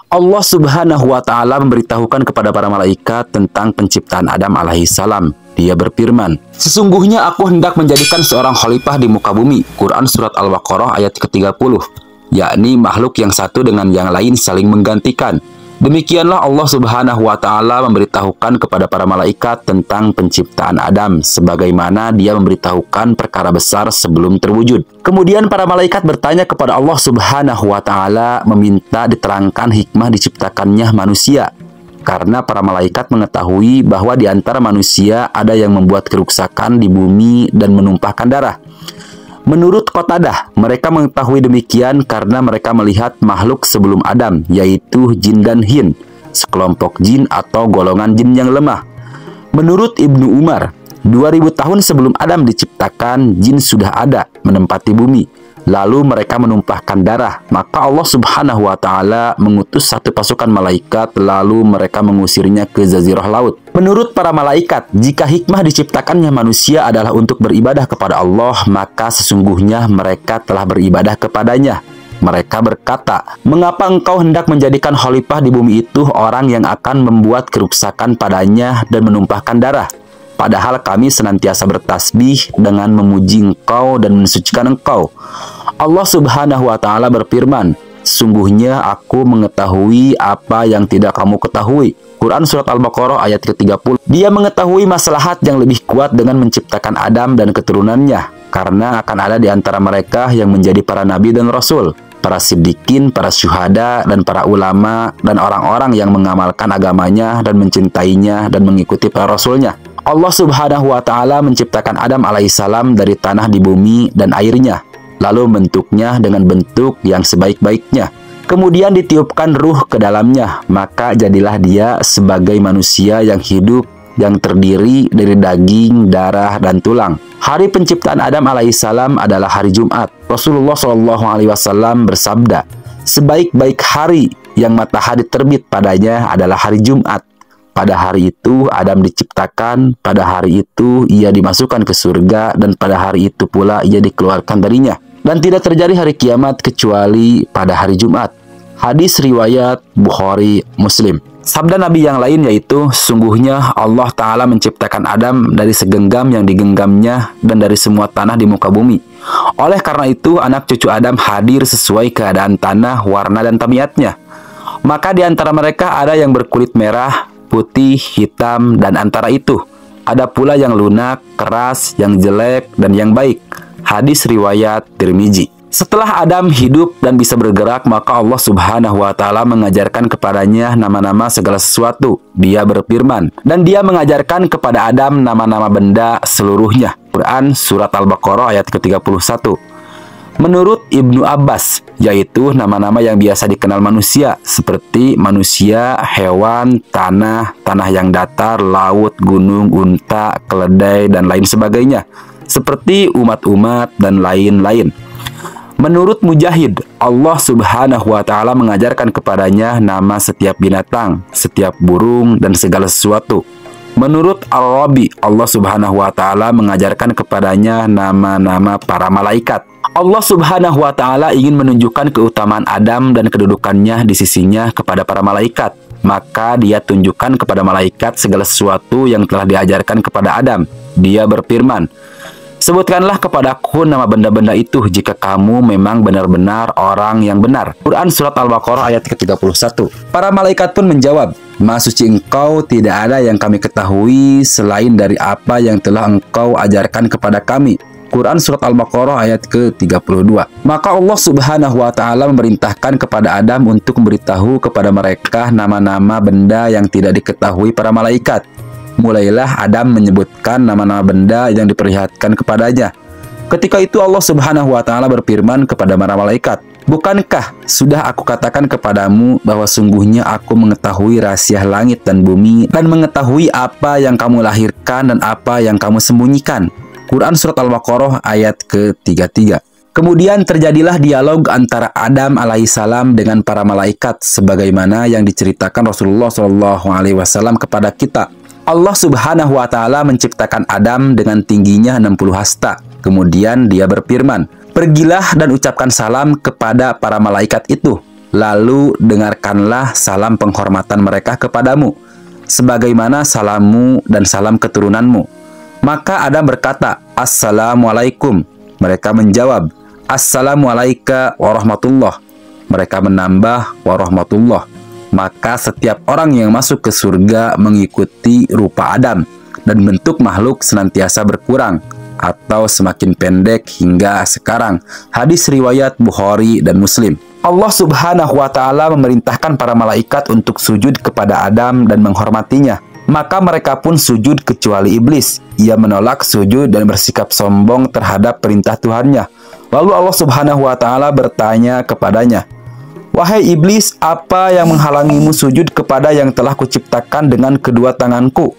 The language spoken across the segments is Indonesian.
Allah Subhanahu wa Ta'ala memberitahukan kepada para malaikat tentang penciptaan Adam alaihissalam. Dia berfirman, "Sesungguhnya aku hendak menjadikan seorang khalifah di muka bumi." Quran Surat Al-Baqarah ayat ke-30, yakni makhluk yang satu dengan yang lain saling menggantikan. Demikianlah Allah Subhanahu wa Ta'ala memberitahukan kepada para malaikat tentang penciptaan Adam, sebagaimana Dia memberitahukan perkara besar sebelum terwujud. Kemudian para malaikat bertanya kepada Allah Subhanahu wa Ta'ala, meminta diterangkan hikmah diciptakannya manusia. Karena para malaikat mengetahui bahwa di antara manusia ada yang membuat kerusakan di bumi dan menumpahkan darah. Menurut Qatadah, mereka mengetahui demikian karena mereka melihat makhluk sebelum Adam, yaitu jin dan hin, sekelompok jin atau golongan jin yang lemah. Menurut Ibnu Umar, 2000 tahun sebelum Adam diciptakan, jin sudah ada menempati bumi. Lalu mereka menumpahkan darah, maka Allah Subhanahu wa Ta'ala mengutus satu pasukan malaikat, lalu mereka mengusirnya ke jazirah laut. Menurut para malaikat, jika hikmah diciptakannya manusia adalah untuk beribadah kepada Allah, maka sesungguhnya mereka telah beribadah kepadanya. Mereka berkata, "Mengapa engkau hendak menjadikan khalifah di bumi itu orang yang akan membuat kerusakan padanya dan menumpahkan darah? Padahal kami senantiasa bertasbih dengan memuji engkau dan mensucikan engkau." Allah Subhanahu wa Ta'ala berfirman, "Sungguhnya aku mengetahui apa yang tidak kamu ketahui." Quran Surat Al-Baqarah ayat ke-30. Dia mengetahui maslahat yang lebih kuat dengan menciptakan Adam dan keturunannya, karena akan ada di antara mereka yang menjadi para nabi dan rasul, para siddiqin, para syuhada, dan para ulama, dan orang-orang yang mengamalkan agamanya dan mencintainya dan mengikuti para rasulnya. Allah Subhanahu wa Ta'ala menciptakan Adam alaihissalam dari tanah di bumi dan airnya, lalu membentuknya dengan bentuk yang sebaik-baiknya. Kemudian ditiupkan ruh ke dalamnya, maka jadilah dia sebagai manusia yang hidup, yang terdiri dari daging, darah, dan tulang. Hari penciptaan Adam alaihissalam adalah hari Jumat. Rasulullah SAW bersabda, "Sebaik-baik hari yang matahari terbit padanya adalah hari Jumat. Pada hari itu Adam diciptakan, pada hari itu ia dimasukkan ke surga, dan pada hari itu pula ia dikeluarkan darinya. Dan tidak terjadi hari kiamat kecuali pada hari Jumat." Hadis riwayat Bukhari, Muslim. Sabda Nabi yang lain yaitu, "Sungguhnya Allah Ta'ala menciptakan Adam dari segenggam yang digenggamnya dan dari semua tanah di muka bumi. Oleh karena itu, anak cucu Adam hadir sesuai keadaan tanah, warna, dan tabiatnya. Maka di antara mereka ada yang berkulit merah, putih, hitam, dan antara itu ada pula yang lunak, keras, yang jelek, dan yang baik." Hadis riwayat Tirmizi. Setelah Adam hidup dan bisa bergerak, maka Allah Subhanahu wa Ta'ala mengajarkan kepadanya nama-nama segala sesuatu. Dia berfirman, dan Dia mengajarkan kepada Adam nama-nama benda seluruhnya. Quran Surat Al-Baqarah ayat ke-31. Menurut Ibnu Abbas, yaitu nama-nama yang biasa dikenal manusia, seperti manusia, hewan, tanah, tanah yang datar, laut, gunung, unta, keledai, dan lain sebagainya, seperti umat-umat dan lain-lain. Menurut Mujahid, Allah Subhanahu wa Ta'ala mengajarkan kepadanya nama setiap binatang, setiap burung, dan segala sesuatu. Menurut Al-Rabi, Allah Subhanahu wa Ta'ala mengajarkan kepadanya nama-nama para malaikat. Allah Subhanahu wa Ta'ala ingin menunjukkan keutamaan Adam dan kedudukannya di sisinya kepada para malaikat. Maka Dia tunjukkan kepada malaikat segala sesuatu yang telah diajarkan kepada Adam. Dia berfirman, "Sebutkanlah kepadaku nama benda-benda itu jika kamu memang benar-benar orang yang benar." Quran Surat Al-Baqarah ayat ke-31. Para malaikat pun menjawab, "Maha suci Engkau, tidak ada yang kami ketahui selain dari apa yang telah Engkau ajarkan kepada kami." Quran Surat Al-Baqarah ayat ke-32. Maka Allah Subhanahu wa Ta'ala memerintahkan kepada Adam untuk memberitahu kepada mereka nama-nama benda yang tidak diketahui para malaikat. Mulailah Adam menyebutkan nama-nama benda yang diperlihatkan kepadanya. Ketika itu Allah Subhanahu wa Ta'ala berfirman kepada para malaikat, "Bukankah sudah aku katakan kepadamu bahwa sungguhnya aku mengetahui rahasia langit dan bumi dan mengetahui apa yang kamu lahirkan dan apa yang kamu sembunyikan?" Quran Surat Al-Baqarah ayat ke-33. Kemudian terjadilah dialog antara Adam alaihissalam dengan para malaikat sebagaimana yang diceritakan Rasulullah SAW kepada kita. Allah Subhanahu wa Ta'ala menciptakan Adam dengan tingginya 60 hasta. Kemudian Dia berfirman, "Pergilah dan ucapkan salam kepada para malaikat itu." Lalu dengarkanlah salam penghormatan mereka kepadamu, sebagaimana salammu dan salam keturunanmu. Maka Adam berkata, Assalamualaikum. Mereka menjawab, Assalamualaikum warahmatullah. Mereka menambah warahmatullah. Maka setiap orang yang masuk ke surga mengikuti rupa Adam, dan bentuk makhluk senantiasa berkurang atau semakin pendek hingga sekarang. Hadis riwayat Bukhari dan Muslim. Allah Subhanahu wa Ta'ala memerintahkan para malaikat untuk sujud kepada Adam dan menghormatinya. Maka mereka pun sujud kecuali iblis. Ia menolak sujud dan bersikap sombong terhadap perintah Tuhannya. Lalu Allah Subhanahu wa Ta'ala bertanya kepadanya, Wahai iblis, apa yang menghalangimu sujud kepada yang telah kuciptakan dengan kedua tanganku?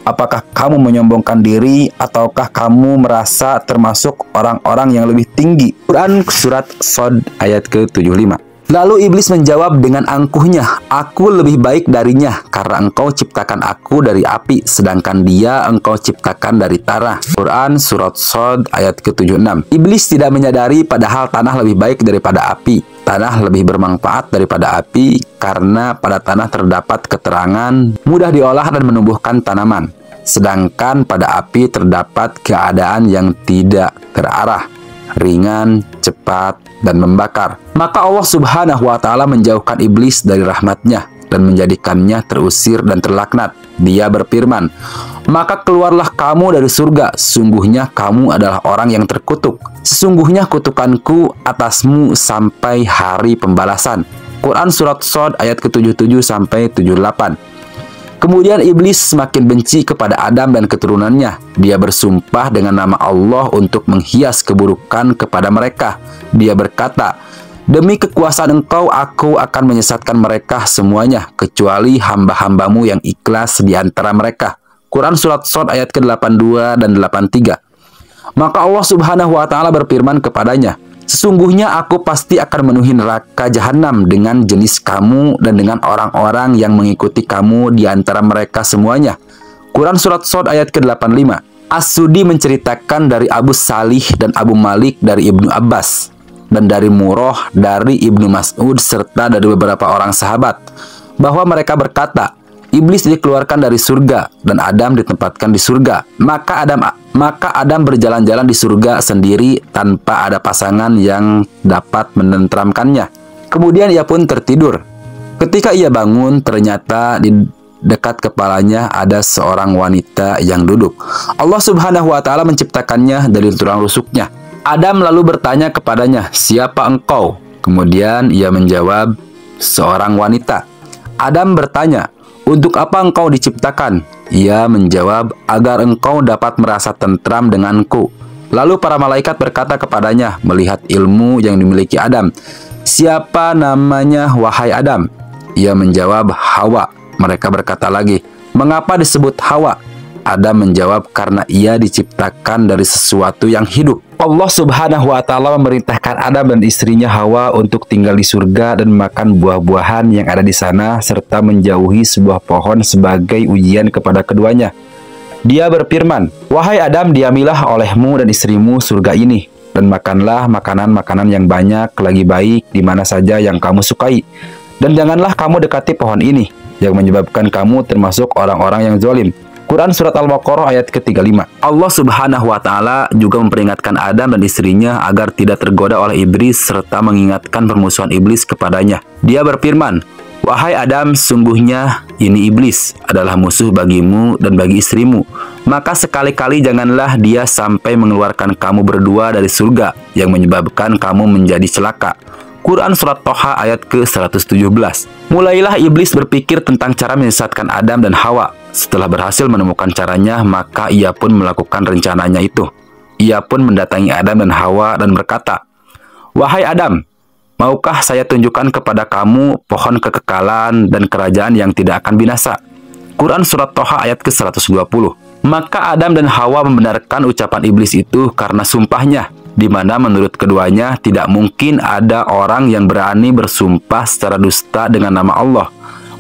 Apakah kamu menyombongkan diri ataukah kamu merasa termasuk orang-orang yang lebih tinggi? Quran Surat Shad ayat ke-75. Lalu iblis menjawab dengan angkuhnya, Aku lebih baik darinya karena engkau ciptakan aku dari api, sedangkan dia engkau ciptakan dari tanah. Quran Surat Shad ayat ke-76. Iblis tidak menyadari padahal tanah lebih baik daripada api. Tanah lebih bermanfaat daripada api karena pada tanah terdapat keterangan, mudah diolah dan menumbuhkan tanaman. Sedangkan pada api terdapat keadaan yang tidak terarah, ringan, cepat, dan membakar. Maka Allah Subhanahu wa Ta'ala menjauhkan iblis dari rahmatnya dan menjadikannya terusir dan terlaknat. Dia berfirman, Maka keluarlah kamu dari surga, sungguhnya kamu adalah orang yang terkutuk. Sesungguhnya kutukanku atasmu sampai hari pembalasan. Quran Surat Shad ayat ke-77 sampai 78. Kemudian iblis semakin benci kepada Adam dan keturunannya. Dia bersumpah dengan nama Allah untuk menghias keburukan kepada mereka. Dia berkata, Demi kekuasaan engkau, aku akan menyesatkan mereka semuanya, kecuali hamba-hambamu yang ikhlas di antara mereka. Quran Surat Shad ayat ke-82 dan 83. Maka Allah Subhanahu wa Ta'ala berfirman kepadanya, Sesungguhnya aku pasti akan memenuhi neraka jahanam dengan jenis kamu dan dengan orang-orang yang mengikuti kamu di antara mereka semuanya. Quran Surat Shad ayat ke-85. As-Sudi menceritakan dari Abu Salih dan Abu Malik dari Ibnu Abbas, dan dari Murrah dari Ibnu Mas'ud serta dari beberapa orang sahabat, bahwa mereka berkata, Iblis dikeluarkan dari surga dan Adam ditempatkan di surga. Maka Adam berjalan-jalan di surga sendiri tanpa ada pasangan yang dapat menenteramkannya. Kemudian ia pun tertidur. Ketika ia bangun, ternyata di dekat kepalanya ada seorang wanita yang duduk. Allah Subhanahu wa Ta'ala menciptakannya dari tulang rusuknya. Adam lalu bertanya kepadanya, Siapa engkau? Kemudian ia menjawab, Seorang wanita. Adam bertanya, Untuk apa engkau diciptakan? Ia menjawab, Agar engkau dapat merasa tentram denganku. Lalu para malaikat berkata kepadanya, melihat ilmu yang dimiliki Adam, Siapa namanya wahai Adam? Ia menjawab, Hawa. Mereka berkata lagi, Mengapa disebut Hawa? Adam menjawab, Karena ia diciptakan dari sesuatu yang hidup. Allah Subhanahu wa Ta'ala memerintahkan Adam dan istrinya Hawa untuk tinggal di surga dan makan buah-buahan yang ada di sana serta menjauhi sebuah pohon sebagai ujian kepada keduanya. Dia berfirman, Wahai Adam, diamilah olehmu dan istrimu surga ini dan makanlah makanan-makanan yang banyak lagi baik di mana saja yang kamu sukai. Dan janganlah kamu dekati pohon ini yang menyebabkan kamu termasuk orang-orang yang zalim. Quran Surat Al-Baqarah ayat ke-35. Allah Subhanahu wa Ta'ala juga memperingatkan Adam dan istrinya agar tidak tergoda oleh iblis serta mengingatkan permusuhan iblis kepadanya. Dia berfirman, Wahai Adam, sungguhnya ini iblis adalah musuh bagimu dan bagi istrimu. Maka sekali-kali janganlah dia sampai mengeluarkan kamu berdua dari surga yang menyebabkan kamu menjadi celaka. Quran Surat Toha ayat ke-117. Mulailah iblis berpikir tentang cara menyesatkan Adam dan Hawa. Setelah berhasil menemukan caranya, maka ia pun melakukan rencananya itu. Ia pun mendatangi Adam dan Hawa dan berkata, Wahai Adam, maukah saya tunjukkan kepada kamu pohon kekekalan dan kerajaan yang tidak akan binasa? Quran Surat Toha ayat ke-120. Maka Adam dan Hawa membenarkan ucapan iblis itu karena sumpahnya, di mana menurut keduanya tidak mungkin ada orang yang berani bersumpah secara dusta dengan nama Allah.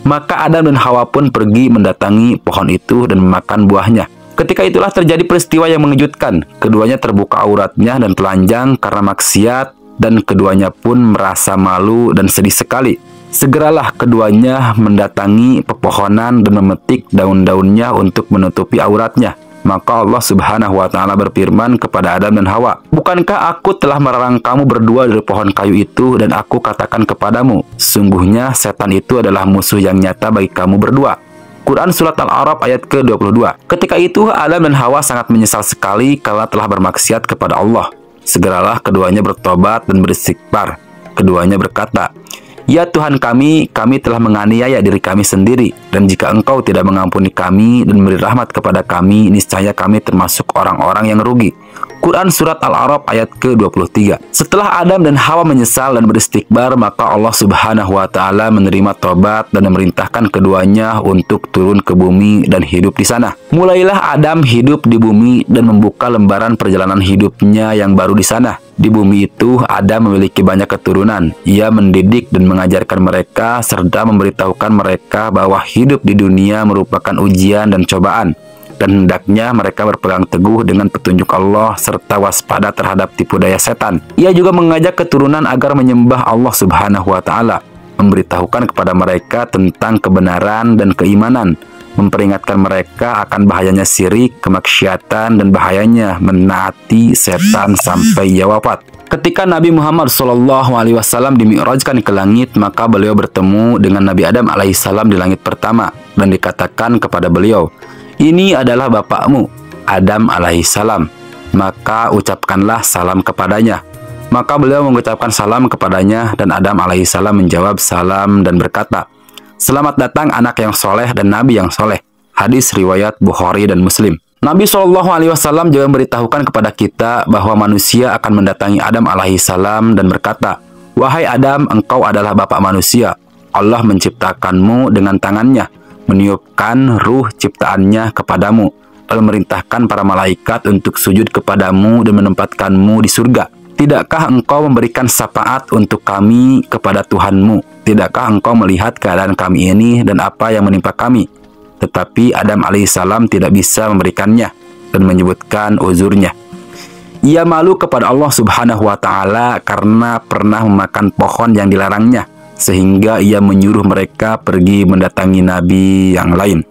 Maka Adam dan Hawa pun pergi mendatangi pohon itu dan memakan buahnya. Ketika itulah terjadi peristiwa yang mengejutkan. Keduanya terbuka auratnya dan telanjang karena maksiat dan keduanya pun merasa malu dan sedih sekali. Segeralah keduanya mendatangi pepohonan dan memetik daun-daunnya untuk menutupi auratnya. Maka Allah Subhanahu wa Ta'ala berfirman kepada Adam dan Hawa, "Bukankah aku telah melarang kamu berdua dari pohon kayu itu, dan aku katakan kepadamu, sungguhnya setan itu adalah musuh yang nyata bagi kamu berdua." Quran Surat Al-A'raf ayat ke-22. Ketika itu Adam dan Hawa sangat menyesal sekali karena telah bermaksiat kepada Allah. Segeralah keduanya bertobat dan beristighfar. Keduanya berkata, "Ya Tuhan kami telah menganiaya diri kami sendiri, dan jika Engkau tidak mengampuni kami dan beri rahmat kepada kami, niscaya kami termasuk orang-orang yang rugi." Quran Surat Al-A'raf ayat ke-23. Setelah Adam dan Hawa menyesal dan beristighfar, maka Allah Subhanahu wa Ta'ala menerima tobat dan memerintahkan keduanya untuk turun ke bumi dan hidup di sana. Mulailah Adam hidup di bumi dan membuka lembaran perjalanan hidupnya yang baru di sana. Di bumi itu, Adam memiliki banyak keturunan. Ia mendidik dan mengajarkan mereka serta memberitahukan mereka bahwa hidup di dunia merupakan ujian dan cobaan, dan hendaknya mereka berpegang teguh dengan petunjuk Allah serta waspada terhadap tipu daya setan. Ia juga mengajak keturunan agar menyembah Allah Subhanahu wa Ta'ala, memberitahukan kepada mereka tentang kebenaran dan keimanan, memperingatkan mereka akan bahayanya syirik, kemaksiatan, dan bahayanya menaati setan sampai ia wafat. Ketika Nabi Muhammad SAW dimi'rajkan ke langit, maka beliau bertemu dengan Nabi Adam alaihissalam di langit pertama, dan dikatakan kepada beliau, "Ini adalah bapakmu, Adam alaihissalam. Maka ucapkanlah salam kepadanya." Maka beliau mengucapkan salam kepadanya, dan Adam alaihissalam menjawab salam dan berkata, "Selamat datang anak yang soleh dan nabi yang soleh." Hadis riwayat Bukhari dan Muslim. Nabi SAW juga memberitahukan kepada kita bahwa manusia akan mendatangi Adam alaihissalam dan berkata, "Wahai Adam, engkau adalah bapak manusia. Allah menciptakanmu dengan tangannya, meniupkan ruh ciptaannya kepadamu, lalu memerintahkan para malaikat untuk sujud kepadamu dan menempatkanmu di surga. Tidakkah engkau memberikan syafaat untuk kami kepada Tuhanmu? Tidakkah engkau melihat keadaan kami ini dan apa yang menimpa kami?" Tetapi Adam alaihissalam tidak bisa memberikannya dan menyebutkan uzurnya. Ia malu kepada Allah Subhanahu wa Ta'ala karena pernah memakan pohon yang dilarangnya, sehingga ia menyuruh mereka pergi mendatangi nabi yang lain.